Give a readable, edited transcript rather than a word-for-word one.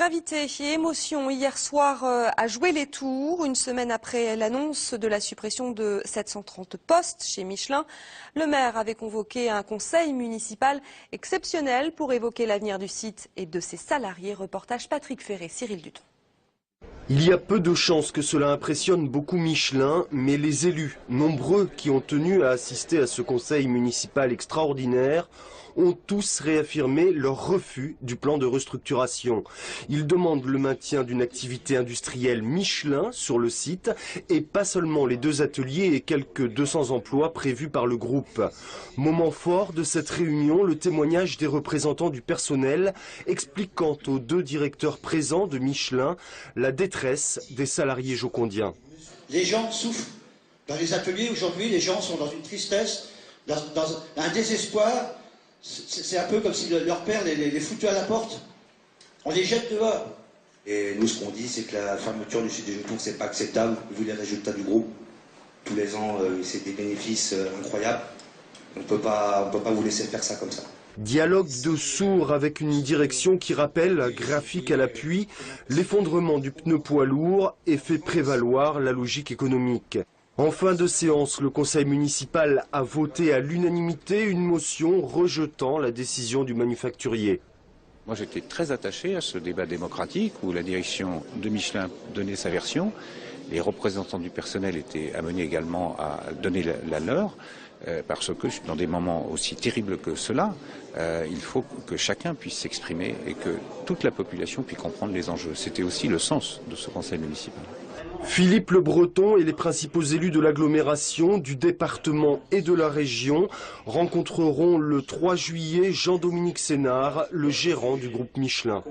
Gravité et émotion hier soir a joué les tours. Une semaine après l'annonce de la suppression de 730 postes chez Michelin, le maire avait convoqué un conseil municipal exceptionnel pour évoquer l'avenir du site et de ses salariés. Reportage Patrick Ferré, Cyril Duton. Il y a peu de chances que cela impressionne beaucoup Michelin, mais les élus, nombreux qui ont tenu à assister à ce conseil municipal extraordinaire, ont tous réaffirmé leur refus du plan de restructuration. Ils demandent le maintien d'une activité industrielle Michelin sur le site et pas seulement les 2 ateliers et quelques 200 emplois prévus par le groupe. Moment fort de cette réunion, le témoignage des représentants du personnel expliquant aux 2 directeurs présents de Michelin la détresse des salariés jocondiens. Les gens souffrent. Dans les ateliers aujourd'hui, les gens sont dans une tristesse, dans un désespoir. C'est un peu comme si leur père les foutait à la porte. On les jette dehors. Et nous, ce qu'on dit, c'est que la fermeture du site des jetons, c'est pas acceptable, vu les résultats du groupe. Tous les ans, c'est des bénéfices incroyables. On peut pas vous laisser faire ça comme ça. Dialogue de sourds avec une direction qui rappelle, graphique à l'appui, l'effondrement du pneu poids lourd et fait prévaloir la logique économique. En fin de séance, le conseil municipal a voté à l'unanimité une motion rejetant la décision du manufacturier. Moi j'étais très attaché à ce débat démocratique où la direction de Michelin donnait sa version. Les représentants du personnel étaient amenés également à donner la leur, parce que dans des moments aussi terribles que cela, il faut que chacun puisse s'exprimer et que toute la population puisse comprendre les enjeux. C'était aussi le sens de ce conseil municipal. Philippe Le Breton et les principaux élus de l'agglomération, du département et de la région rencontreront le 3 juillet Jean-Dominique Sénard, le gérant du groupe Michelin.